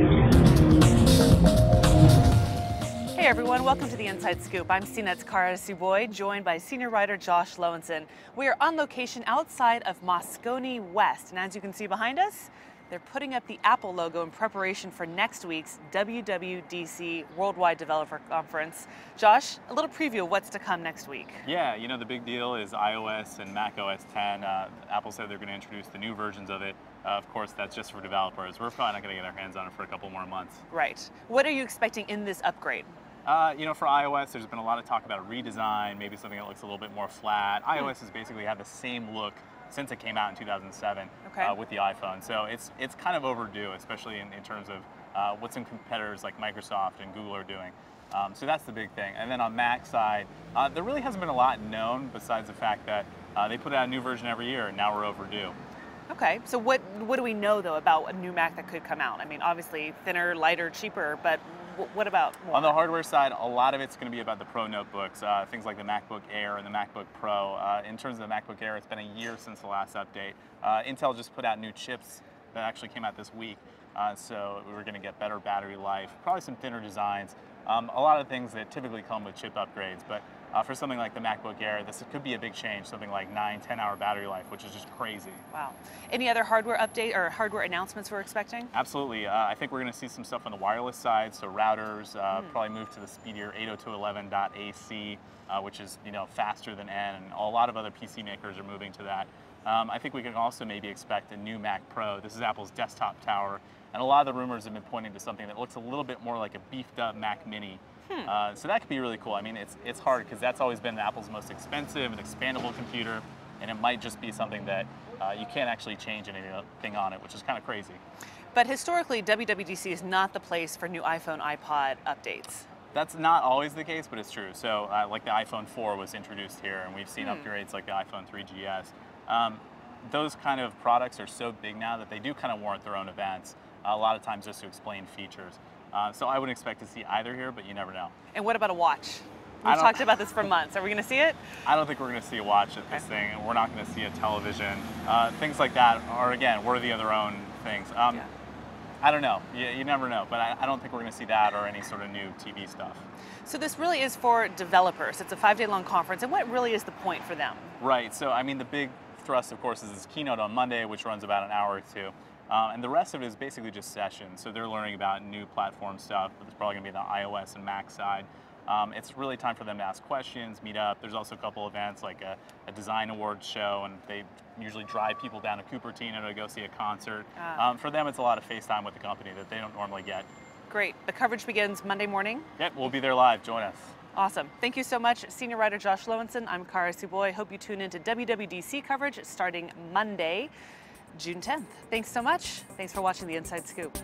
Hey everyone, welcome to the Inside Scoop. I'm CNET's Tsuboi, joined by senior writer Josh Lowensohn. We are on location outside of Moscone West, and as you can see behind us, they're putting up the Apple logo in preparation for next week's WWDC Worldwide Developer Conference. Josh, a little preview of what's to come next week. Yeah, you know, the big deal is iOS and Mac OS 10. Apple said they're going to introduce the new versions of it. Of course, that's just for developers. We're probably not going to get our hands on it for a couple more months. Right. What are you expecting in this upgrade? You know, for iOS, there's been a lot of talk about a redesign, maybe something that looks a little bit more flat. iOS has basically had the same look since it came out in 2007 with the iPhone. So it's kind of overdue, especially in terms of what some competitors like Microsoft and Google are doing. So that's the big thing. And then on Mac side, there really hasn't been a lot known besides the fact that they put out a new version every year, and now we're overdue. Okay, so what do we know though about a new Mac that could come out? I mean, obviously thinner, lighter, cheaper, but what about more? On the hardware side, a lot of it's going to be about the Pro notebooks, things like the MacBook Air and the MacBook Pro. In terms of the MacBook Air, it's been a year since the last update. Intel just put out new chips that actually came out this week, so we're going to get better battery life, probably some thinner designs, a lot of things that typically come with chip upgrades. But for something like the MacBook Air, this could be a big change, something like 9-10 hour battery life, which is just crazy. Wow. Any other hardware update or hardware announcements we're expecting? Absolutely. I think we're going to see some stuff on the wireless side, so routers, probably move to the speedier 802.11.AC, which is, you know, faster than N, and a lot of other PC makers are moving to that. I think we can also maybe expect a new Mac Pro. This is Apple's desktop tower, and a lot of the rumors have been pointing to something that looks a little bit more like a beefed up Mac Mini. So that could be really cool. I mean, it's hard because that's always been Apple's most expensive and expandable computer, and it might just be something that you can't actually change anything on it, which is kind of crazy. But historically, WWDC is not the place for new iPhone, iPod updates. That's not always the case, but it's true. So like the iPhone 4 was introduced here, and we've seen upgrades like the iPhone 3GS. Those kind of products are so big now that they do kind of warrant their own events, a lot of times just to explain features. So I wouldn't expect to see either here, but you never know. And what about a watch? We've talked about this for months. Are we going to see it? I don't think we're going to see a watch at this thing, and we're not going to see a television. Things like that are, again, worthy of their own things. I don't know. You never know, but I don't think we're going to see that or any sort of new TV stuff. So this really is for developers. It's a 5-day-long conference, and what really is the point for them? Right. So, I mean, the big thrust, of course, is this keynote on Monday, which runs about an hour or two. And the rest of it is basically just sessions. So they're learning about new platform stuff. It's probably going to be the iOS and Mac side. It's really time for them to ask questions, meet up. There's also a couple events like a design awards show, and they usually drive people down to Cupertino to go see a concert. For them, it's a lot of FaceTime with the company that they don't normally get. Great. The coverage begins Monday morning? Yep, we'll be there live. Join us. Awesome. Thank you so much, senior writer Josh Lowensohn. I'm Tsuboi. Hope you tune into WWDC coverage starting Monday, June 10th. Thanks so much. Thanks for watching the Inside Scoop.